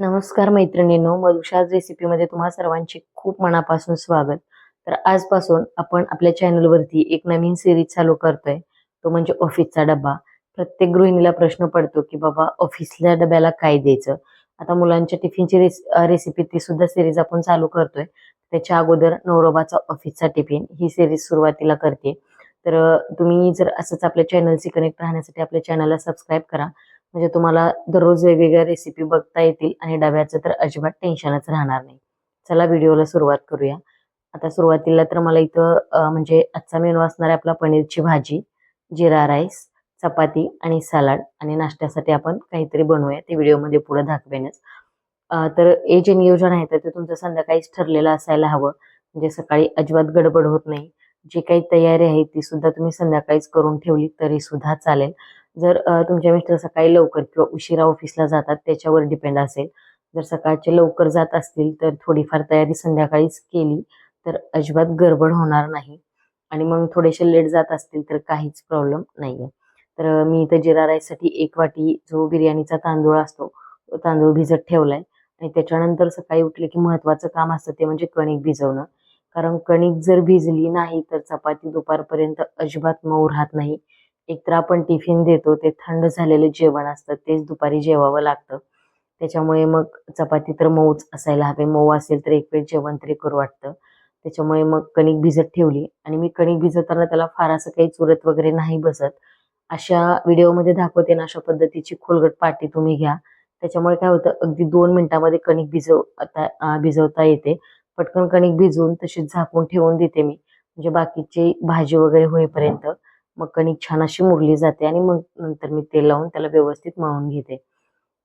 नमस्कार मैत्रिणींनो, मधुशाज रेसिपीमध्ये तुम्हा सर्वांचे खूप मनापासून स्वागत. तर आजपासून आपण आपल्या चॅनलवरती एक नवीन सिरीज चालू करतोय, तो म्हणजे ऑफिसचा डबा. प्रत्येक गृहिणीला प्रश्न पडतो की बाबा ऑफिसच्या डब्याला काय द्यायचं. आता मुलांच्या टिफिनची रेसिपी ती सुद्धा सिरीज आपण चालू करतोय. त्याच्या अगोदर नवरोबाचा ऑफिसचा टिफिन ही सिरीज सुरुवातीला करते. तर तुम्ही जर असंच आपल्या चॅनलशी कनेक्ट राहण्यासाठी आपल्या चॅनलला सबस्क्राईब करा. म्हणजे तुम्हाला दररोज वेगवेगळ्या रेसिपी बघता येतील आणि डब्याचं तर अजिबात टेन्शनच राहणार नाही. चला व्हिडिओला सुरुवात करूया. आता सुरुवातीला तर मला इथं म्हणजे आजचा मेनू असणार आहे आपला पनीरची भाजी, जिरा राईस, चपाती आणि सलाड आणि नाश्त्यासाठी आपण काहीतरी बनवूया. ते व्हिडिओमध्ये पुढे दाखवेनच. तर हे जे नियोजन आहे तर ते तुमचं संध्याकाळीच ठरलेलं असायला हवं. म्हणजे सकाळी अजिबात गडबड होत नाही. जी काही तयारी आहे ती सुद्धा तुम्ही संध्याकाळीच करून ठेवली तरी सुद्धा चालेल. जर तुमचे मिस्टर सकाळी लवकर किंवा उशिरा ऑफिसला जातात त्याच्यावर डिपेंड असेल. जर सकाळचे लवकर जात असतील तर थोडीफार तयारी संध्याकाळीच केली तर अजिबात गडबड होणार नाही. आणि मग थोडेसे लेट जात असतील तर काहीच प्रॉब्लेम नाहीये. तर मी इथं जिरा राईससाठी 1 वाटी जो बिर्याणीचा तांदूळ असतो, तो तांदूळ भिजत ठेवलाय. आणि त्याच्यानंतर सकाळी उठले की महत्त्वाचं काम असतं ते म्हणजे कणिक भिजवणं. कारण कणिक जर भिजली नाही तर चपाती दुपारपर्यंत अजिबात मऊ राहत नाही. एकतर आपण टिफिन देतो ते थंड झालेलं जेवण असतं, तेच दुपारी जेवावं लागतं. त्याच्यामुळे मग चपाती तर मऊच असायला हवी. मऊ असेल तर एक वेळ जेवण तरी करू वाटतं. त्याच्यामुळे मग कणिक भिजत ठेवली आणि मी कणिक भिजवताना त्याला फार असं काही चुरत वगैरे नाही बसत. अशा व्हिडिओमध्ये दाखवते ना अशा पद्धतीची खोलगट पाटी तुम्ही घ्या. त्याच्यामुळे काय होतं अगदी 2 मिनिटामध्ये कणिक भिजवता येते. पटकन कणिक भिजवून तशीच झाकून ठेवून देते मी. म्हणजे बाकीची भाजी वगैरे होईपर्यंत मग कणिक छान अशी मुरली जाते आणि मग नंतर मी तेल लावून त्याला व्यवस्थित मळून घेते.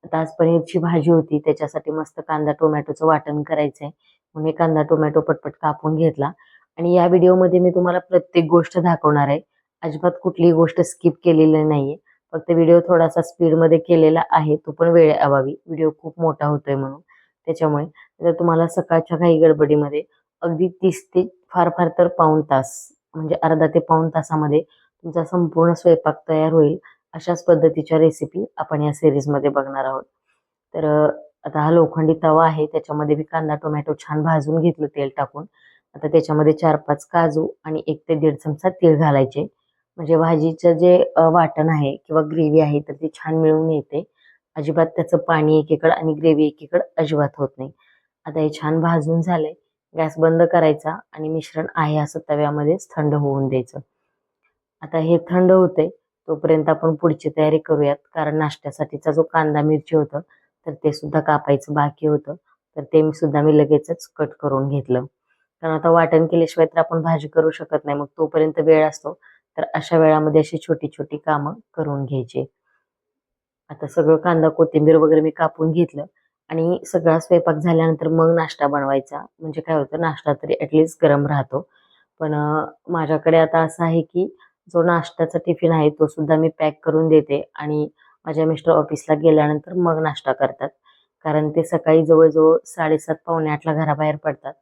आता आज पनीरची भाजी होती त्याच्यासाठी मस्त कांदा टोमॅटोचं वाटण करायचंय. म्हणून हे कांदा टोमॅटो पटपट कापून घेतला आणि या व्हिडिओमध्ये मी तुम्हाला प्रत्येक गोष्ट दाखवणार आहे. अजिबात कुठलीही गोष्ट स्किप केलेली नाहीये. फक्त व्हिडिओ थोडासा स्पीडमध्ये केलेला आहे. तो पण वेळेअभावी. व्हिडिओ खूप मोठा होतोय म्हणून. त्याच्यामुळे जर तुम्हाला सकाळच्या घाई गडबडीमध्ये अगदी 30 ते फार फार तर पाऊण तास म्हणजे अर्धा ते पाऊण तासामध्ये तुमचा संपूर्ण स्वयंपाक तयार होईल. अशाच पद्धतीच्या रेसिपी आपण या सीरीजमध्ये बघणार आहोत. तर आता हा लोखंडी तवा आहे त्याच्यामध्ये मी कांदा टोमॅटो छान भाजून घेतलं तेल टाकून. आता त्याच्यामध्ये 4-5 काजू आणि 1 ते 1.5 चमचा तीळ घालायचे. म्हणजे भाजीचं जे वाटण आहे किंवा ग्रेव्ही आहे तर ती छान मिळून येते. अजिबात त्याचं पाणी एकीकडं आणि ग्रेव्ही एकीकडं अजिबात होत नाही. आता हे छान भाजून झालंय. गॅस बंद करायचा आणि मिश्रण आहे असं तव्यामध्येच थंड होऊन द्यायचं. आता हे थंड होते तोपर्यंत आपण पुढची तयारी करूयात. कारण नाश्त्यासाठीचा जो कांदा मिरची होतं तर ते सुद्धा कापायचं बाकी होतं. तर ते मी लगेचच कट करून घेतलं. कारण आता वाटण केल्याशिवाय तर आपण भाजी करू शकत नाही. मग तोपर्यंत वेळ असतो. तर अशा वेळामध्ये अशी छोटी-छोटी कामं करून घ्यायची. आता सगळं कांदा, कोथिंबीर वगैरे मी कापून घेतलं आणि सगळा स्वयंपाक झाल्यानंतर मग नाश्ता बनवायचा. म्हणजे काय होतं नाश्ता तरी ॲटलीस्ट गरम राहतो. पण माझ्याकडे आता असं आहे की जो नाश्त्याचा टिफिन आहे तो सुद्धा मी पॅक करून देते आणि माझे मिस्टर ऑफिसला गेल्यानंतर मग नाश्ता करतात. कारण ते सकाळी जवळ-जवळ 7:30 पावणे 8ला घराबाहेर पडतात.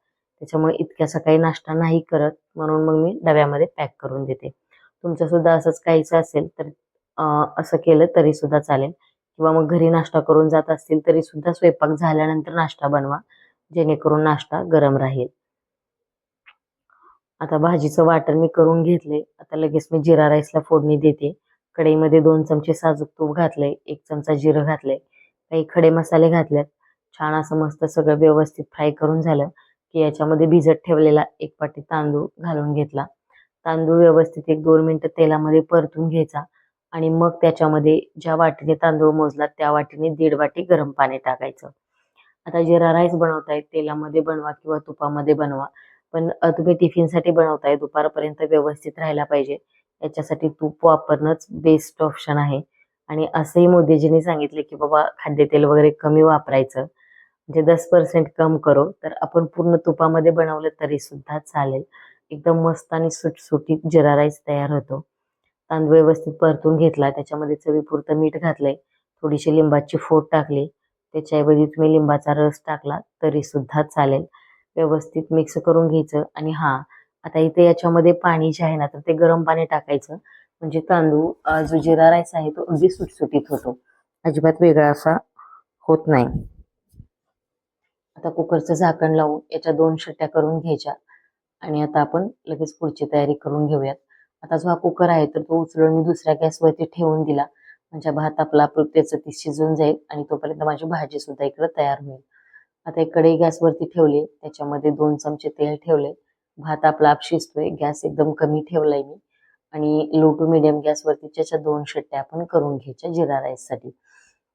त्याच्यामुळे इतक्या सकाळी नाश्ता नाही करत म्हणून मग मी डब्यामध्ये पॅक करून देते. तुमचं सुद्धा असंच काहीसं असेल तर असं केलं तरी सुद्धा चालेल किंवा मग घरी नाश्ता करून जात असतील तरी सुद्धा स्वयंपाक झाल्यानंतर नाश्ता बनवा, जेणेकरून नाश्ता गरम राहील. आता भाजीचं वाटण मी करून घेतलंय. आता लगेच मी जिरा राईसला फोडणी देते. कढईमध्ये 2 चमचे साजूक तूप घातलंय, 1 चमचा जिरं घातलंय, काही खडे मसाले घातलेत. छान असं मस्त सगळं व्यवस्थित फ्राय करून झालं, की याच्यामध्ये भिजत ठेवलेला 1 वाटी तांदूळ घालून घेतला. तांदूळ व्यवस्थित 1-2 मिनिटं तेलामध्ये परतून घ्यायचा आणि मग त्याच्यामध्ये ज्या वाटीने तांदूळ मोजला त्या वाटीने 1.5 वाटी गरम पाणी टाकायचं. आता जिरा राईस बनवताय तेलामध्ये बनवा किंवा तुपामध्ये बनवा. पण तुम्ही टिफिनसाठी बनवताय दुपारपर्यंत व्यवस्थित राहायला पाहिजे. याच्यासाठी तूप वापरणंच बेस्ट ऑप्शन आहे. आणि असंही मोदीजींनी सांगितले, की बाबा खाद्यतेल वगैरे कमी वापरायचं. म्हणजे 10% कम करो. तर आपण पूर्ण तुपामध्ये बनवलं तरी सुद्धा चालेल. एकदम मस्त आणि सुटसुटीत जिरा राईस तयार होतो. तांदूळ व्यवस्थित परतून घेतला. त्याच्यामध्ये चवीपुरतं मीठ घातलंय. थोडीशी लिंबाची फोड टाकली. त्याच्याऐवजी तुम्ही लिंबाचा रस टाकला तरी सुद्धा चालेल. व्यवस्थित मिक्स करून घ्यायचं आणि हां, आता इथे याच्यामध्ये पाणी जे आहे ना, तर ते गरम पाणी टाकायचं. म्हणजे तांदूळ जो जिरा राईस आहे तो अगदी सुटसुटीत होतो. अजिबात वेगळा असा होत नाही. आता कुकरचं झाकण लावून याच्या 2 शिट्ट्या करून घ्यायच्या आणि आता आपण लगेच पुढची तयारी करून घेऊयात. आता जो हा कुकर आहे तर तो उचलून मी दुसऱ्या गॅसवरती ठेवून दिला. म्हणजे भात आपला त्याचं ती शिजून जाईल आणि तोपर्यंत माझी भाजी सुद्धा इकडे तयार होईल. आता एक कढई गॅसवरती ठेवली. त्याच्यामध्ये 2 चमचे तेल ठेवले. भात आपला शिजतोय. गॅस एकदम कमी ठेवलाय मी आणि लो टू मीडियम गॅसवरती त्याच्या 2 शिट्ट्या आपण करून घ्यायच्या जिरा राईससाठी.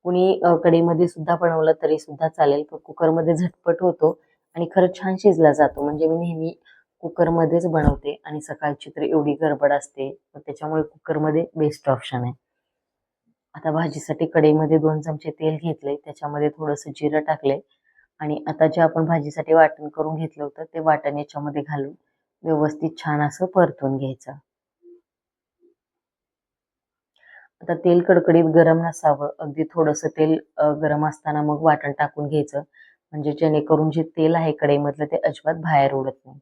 कुणी कढईमध्ये सुद्धा बनवलं तरी सुद्धा चालेल, पण कुकरमध्ये झटपट होतो आणि खरंच छान शिजला जातो. म्हणजे मी नेहमी कुकरमध्येच बनवते आणि सकाळची तर एवढी गडबड असते, तर त्याच्यामुळे कुकरमध्ये बेस्ट ऑप्शन आहे. आता भाजीसाठी कढईमध्ये 2 चमचे तेल घेतले, त्याच्यामध्ये थोडंसं जिरं टाकले आणि आता जे आपण भाजीसाठी वाटण करून घेतलं होतं ते वाटण याच्यामध्ये घालून व्यवस्थित छान असं परतून घ्यायचं. आता तेल कडकडीत गरम नसावं, अगदी थोडंसं तेल गरम असताना मग वाटण टाकून घ्यायचं. म्हणजे जेणेकरून जे तेल आहे कढईमधलं ते अजिबात बाहेर उडत नाही.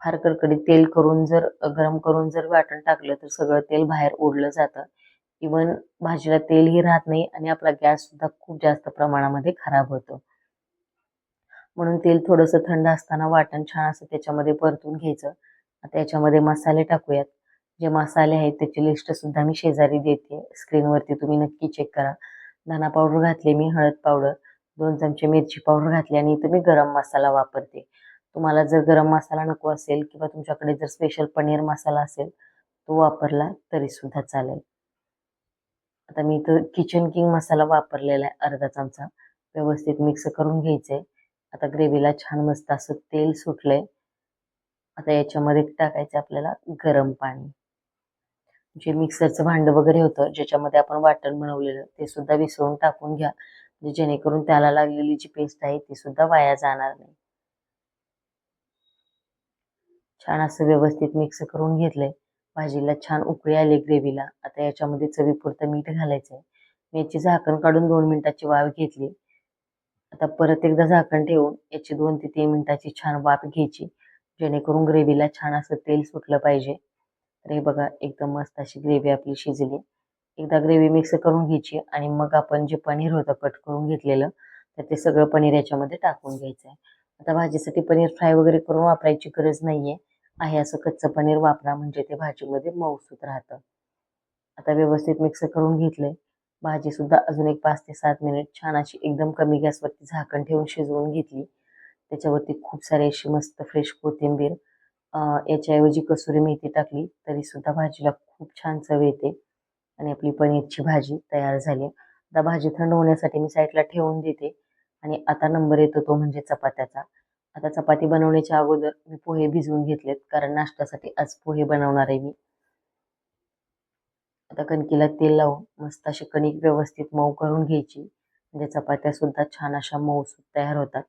फार कडकडीत तेल करून जर गरम करून जर वाटण टाकलं तर सगळं तेल बाहेर ओढलं जातं. इव्हन भाजीला तेलही राहत नाही आणि आपला गॅस सुद्धा खूप जास्त प्रमाणामध्ये खराब होतो. म्हणून तेल थोडंसं थंड असताना वाटण छान असं त्याच्यामध्ये परतून घ्यायचं. आता याच्यामध्ये मसाले टाकूयात. जे मसाले आहेत त्याची लिस्ट सुद्धा मी शेजारी देते. स्क्रीनवरती तुम्ही नक्की चेक करा. धना पावडर घातली मी, हळद पावडर, 2 चमचे मिरची पावडर घातली आणि इथं मी गरम मसाला वापरते. तुम्हाला जर गरम मसाला नको असेल किंवा तुमच्याकडे जर स्पेशल पनीर मसाला असेल, तो वापरला तरी सुद्धा चालेल. आता मी इथं किचन किंग मसाला वापरलेला आहे अर्धा चमचा. व्यवस्थित मिक्स करून घ्यायचंय. आता ग्रेव्हीला छान मस्त असं तेल सुटलंय. आता याच्यामध्ये टाकायचं आपल्याला गरम पाणी. जे मिक्सरचं भांडं वगैरे होतं, ज्याच्यामध्ये आपण वाटण बनवलेलं, ते सुद्धा विसळून टाकून घ्या. म्हणजे जेणेकरून त्याला लागलेली जी पेस्ट आहे ती सुद्धा वाया जाणार नाही. छान असं व्यवस्थित मिक्स करून घेतलंय. भाजीला छान उकळी आली ग्रेव्हीला. आता याच्यामध्ये चवीपुरतं मीठ घालायचंय. मी याची झाकण काढून 2 मिनिटाची वाफ घेतली. आता परत एकदा झाकण ठेवून याची 2 ते 3 मिनिटाची छान वाफ घ्यायची. जेणेकरून ग्रेव्हीला छान असं तेल सुटलं पाहिजे. तर हे बघा एकदम मस्त अशी ग्रेव्ही आपली शिजली. एकदा ग्रेव्ही मिक्स करून घ्यायची आणि मग आपण जे पनीर होतं कट करून घेतलेलं, तर ते सगळं पनीर याच्यामध्ये टाकून घ्यायचं आहे. आता भाजीसाठी पनीर फ्राय वगैरे करून वापरायची गरज नाहीये. आहे असं कच्चं पनीर वापरा म्हणजे ते भाजीमध्ये मऊसूत राहतं. आता व्यवस्थित मिक्स करून घेतलंय. भाजी सुद्धा अजून एक 5 ते 7 मिनिट छान अशी एकदम कमी गॅसवरती झाकण ठेवून शिजवून घेतली. त्याच्यावरती खूप सारी अशी मस्त फ्रेश कोथिंबीर, याच्याऐवजी कसुरी मेथी टाकली तरी सुद्धा भाजीला खूप छान चव येते आणि आपली पनीरची भाजी तयार झाली. आता भाजी थंड होण्यासाठी मी साईडला ठेवून देते आणि आता नंबर येतो तो म्हणजे चपात्याचा. आता चपाती बनवण्याच्या अगोदर मी पोहे भिजवून घेतलेत कारण नाश्त्यासाठी आज पोहे बनवणार आहे मी. आता कणकीला तेल लावून मस्त अशी कणिक व्यवस्थित मऊ करून घ्यायची. म्हणजे चपात्या सुद्धा छान अशा मऊसूत तयार होतात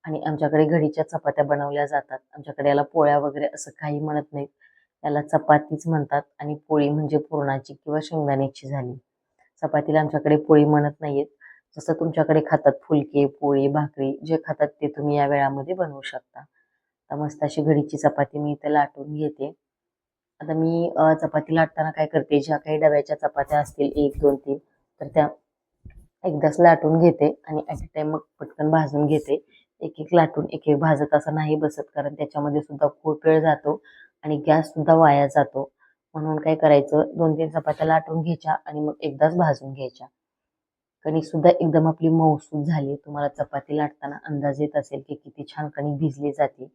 आणि आमच्याकडे घडीच्या चपात्या बनवल्या जातात. आमच्याकडे याला पोळ्या वगैरे असं काही म्हणत नाहीत. याला चपातीच म्हणतात आणि पोळी म्हणजे पुरणाची किंवा शेंगदाण्याची झाली. चपातीला आमच्याकडे पोळी म्हणत नाहीयेत. जसं तुमच्याकडे खातात फुलके, पोळी, भाकरी जे खातात ते तुम्ही या वेळामध्ये बनवू शकता. आता मस्त अशी घडीची चपाती मी इथे लाटून घेते. आता मी चपाती लाटताना काय करते, ज्या काही डब्याच्या चपात्या असतील 1, 2, 3 तर त्या एकदाच लाटून घेते आणि ॲट अ टाईम मग पटकन भाजून घेते. एक-एक लाटून एक-एक भाजत असं नाही बसत, कारण त्याच्यामध्ये सुद्धा खूप वेळ जातो आणि गॅस सुद्धा वाया जातो. म्हणून काय करायचं 2-3 चपात्या लाटून घ्यायच्या आणि मग एकदाच भाजून घ्यायच्या. कणिक सुद्धा एकदम आपली मऊसूत झाली. तुम्हाला चपाती लाटताना अंदाज येत असेल की किती छान कणिक भिजली जाते.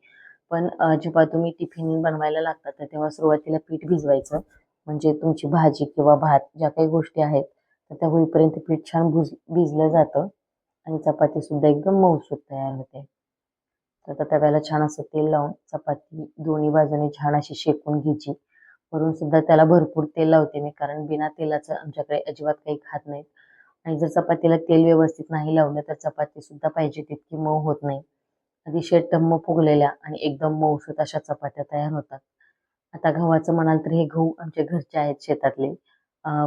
पण जेव्हा तुम्ही टिफिन बनवायला लागता तर तेव्हा सुरुवातीला पीठ भिजवायचं. म्हणजे तुमची भाजी किंवा भात ज्या काही गोष्टी आहेत तर त्या होईपर्यंत पीठ छान भिजलं जातं आणि चपाती सुद्धा एकदम मऊसूत तयार होते. तर आता तव्याला छान असं तेल लावून चपाती दोन्ही बाजूने छान अशी शेकून घ्यायची. वरून सुद्धा त्याला भरपूर तेल लावते मी, कारण बिना तेलाचं आमच्याकडे अजिबात काही खात नाहीत आणि जर चपातीला तेल व्यवस्थित नाही लावलं तर चपाती सुद्धा पाहिजे तितकी मऊ होत नाही. अतिशय टम्म फुगलेल्या आणि एकदम मऊसूत अशा चपात्या तयार होतात. आता गव्हाचं म्हणाल तर हे गहू आमच्या घरचे आहेत शेतातले.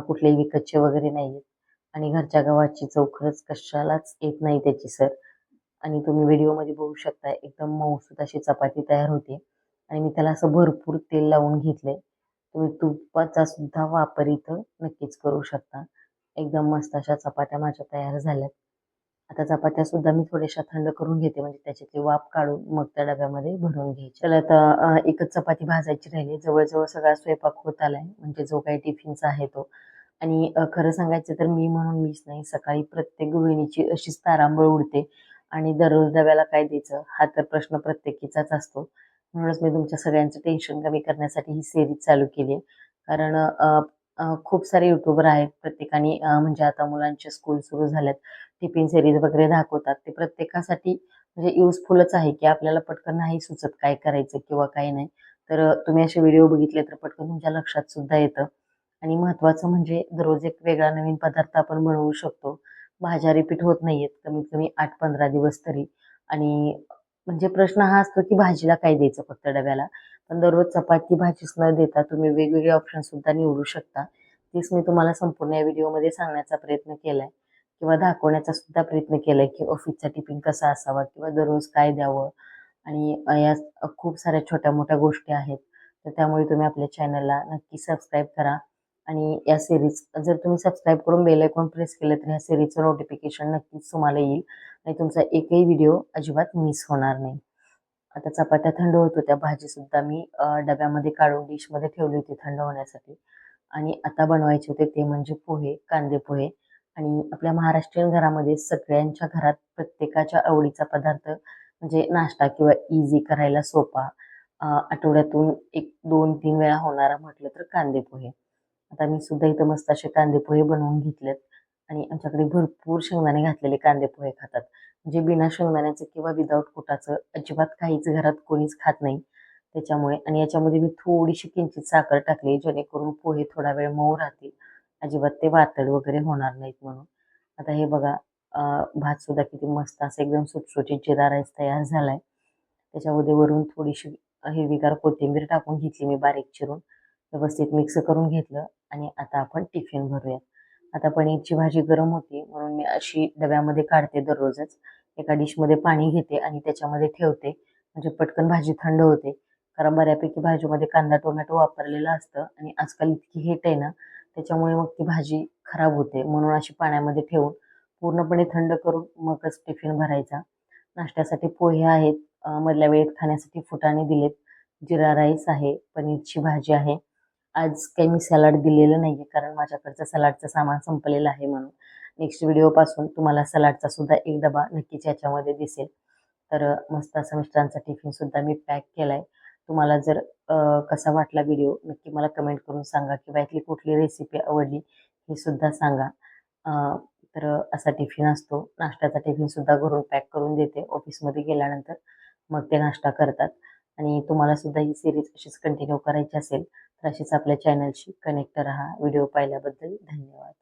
कुठलेही विकतचे वगैरे नाहीयेत आणि घरच्या गव्हाची चव खरंच कशालाच येत नाही त्याची सर. आणि तुम्ही व्हिडिओमध्ये बघू शकता एकदम मऊसूत अशी चपाती तयार होते आणि मी त्याला असं भरपूर तेल लावून घेतलंय. तुम्ही तुपाचा सुद्धा वापर इथं नक्कीच करू शकता. एकदम मस्त अशा चपात्या माझ्या तयार झाल्यात. आता चपात्या सुद्धा मी थोड्याशा थंड करून घेते, म्हणजे त्याच्यातली वाफ काढून मग त्या डब्यामध्ये भरून घ्यायची. चला आता एकच चपाती भाजायची राहिली. जवळ-जवळ सगळा स्वयंपाक होत आलाय, म्हणजे जो काही टिफिनचा आहे तो. आणि खरं सांगायचं तर मी म्हणून मीच नाही, सकाळी प्रत्येक गृहिणीची अशीच तारांबळ उडते आणि दररोज डब्याला काय द्यायचं हा तर प्रश्न प्रत्येकीचाच असतो. म्हणूनच मी तुमच्या सगळ्यांचं टेन्शन कमी करण्यासाठी ही सिरीज चालू केली आहे. कारण खूप सारे यूट्यूबर आहेत. प्रत्येकाने म्हणजे आता मुलांचे स्कूल सुरू झाल्यात. टिफिन सीरीज वगैरे दाखवतात. ते प्रत्येकासाठी म्हणजे युजफुलच आहे, की आपल्याला पटकन नाही सुचत काय करायचं किंवा काय नाही. तर तुम्ही असे व्हिडिओ बघितले तर पटकन तुमच्या लक्षात सुद्धा येतं. आणि महत्त्वाचं म्हणजे दररोज एक वेगळा नवीन पदार्थ आपण बनवू शकतो. भाज्या रिपीट होत नाहीयेत कमीत कमी 8-15 दिवस तरी. आणि म्हणजे प्रश्न हा असतो, की भाजीला काय द्यायचं फक्त डब्याला. पण दररोज चपाती भाजीच न देता तुम्ही वेगवेगळे ऑप्शन सुद्धा निवडू शकता. तेच मी तुम्हाला संपूर्ण या व्हिडिओमध्ये सांगण्याचा प्रयत्न केलाय किंवा दाखवण्याचा सुद्धा प्रयत्न केलाय, की ऑफिसचा टिफिन कसा असावा किंवा दररोज काय द्यावं. आणि यात खूप साऱ्या छोट्या-मोठ्या गोष्टी आहेत. तर त्यामुळे तुम्ही आपल्या चॅनलला नक्की सबस्क्राईब करा आणि या सीरीज जर तुम्ही सबस्क्राईब करून बेल आयकॉन प्रेस केलं तर ह्या सीरीजचं नोटिफिकेशन नक्कीच तुम्हाला येईल आणि तुमचा एकही व्हिडिओ अजिबात मिस होणार नाही. आता चपात्या थंड होत होत्या. भाजीसुद्धा मी डब्यामध्ये काढून डिशमध्ये ठेवली होती थंड होण्यासाठी. आणि आता बनवायचे होते ते म्हणजे पोहे, कांदे पोहे. आणि आपल्या महाराष्ट्रीयन घरामध्ये सगळ्यांच्या घरात प्रत्येकाच्या आवडीचा पदार्थ म्हणजे नाश्ता किंवा इझी करायला सोपा. आठवड्यातून 1, 2, 3 वेळा होणारा म्हटलं तर कांदे पोहे. आता मी सुद्धा इथं मस्त असे कांदे पोहे बनवून घेतलेत आणि आमच्याकडे भरपूर शेंगदाणे घातलेले कांदे पोहे खातात. म्हणजे बिना शेंगदाण्याचं किंवा विदाऊट कुटाचं अजिबात काहीच घरात कोणीच खात नाही. त्याच्यामुळे आणि याच्यामध्ये मी थोडीशी किंचित साखर टाकली जेणेकरून पोहे थोडा वेळ मऊ राहतील. अजिबात ते वातड वगैरे होणार नाहीत म्हणून. आता हे बघा भात सुद्धा किती मस्त असं एकदम सुटसुटीत जिरा राईस तयार झालाय. त्याच्यामध्ये वरून थोडीशी हिरवीगार कोथिंबीर टाकून घेतली मी बारीक चिरून. व्यवस्थित मिक्स करून घेतलं आणि आता आपण टिफिन भरूयात. आता पनीरची भाजी गरम होती म्हणून मी अशी डब्यामध्ये काढते दररोजच. एका डिशमध्ये पाणी घेते आणि त्याच्यामध्ये ठेवते. म्हणजे पटकन भाजी थंड होते. कारण बऱ्यापैकी भाजीमध्ये कांदा, टोमॅटो वापरलेलं असतं आणि आजकाल इतकी हीट आहे ना, त्याच्यामुळे मग ती भाजी खराब होते. म्हणून अशी पाण्यामध्ये ठेवून पूर्णपणे थंड करून मगच टिफिन भरायचा. नाश्त्यासाठी पोहे आहेत. मधल्या वेळेत खाण्यासाठी फुटाणे दिलेत. जीरा राईस आहे. पनीरची भाजी आहे. आज काही मी सलाड दिलेलं नाहीये कारण माझ्याकडचं सलाडचं सामान संपलेलं आहे म्हणून. नेक्स्ट व्हिडिओपासून तुम्हाला सलाडचा सुद्धा एक डबा नक्कीच याच्यामध्ये दिसेल. तर मस्त असा मिस्टरांचा टिफिन सुद्धा मी पॅक केलाय. तुम्हाला जर कसा वाटला व्हिडिओ नक्की मला कमेंट करून सांगा किंवा यातली कुठली रेसिपी आवडली हे सुद्धा सांगा. अ, तर असा टिफिन असतो. नाश्त्याचा टिफिन सुद्धा घरून पॅक करून देते ऑफिसमध्ये गेल्यानंतर. मग ते नाश्ता करतात आणि तुम्हाला सुद्धा ही सीरीज अशीच कंटिन्यू करायची असेल तर अशीच आपल्या चॅनलशी कनेक्ट राहा. व्हिडिओ पाहिल्याबद्दल धन्यवाद.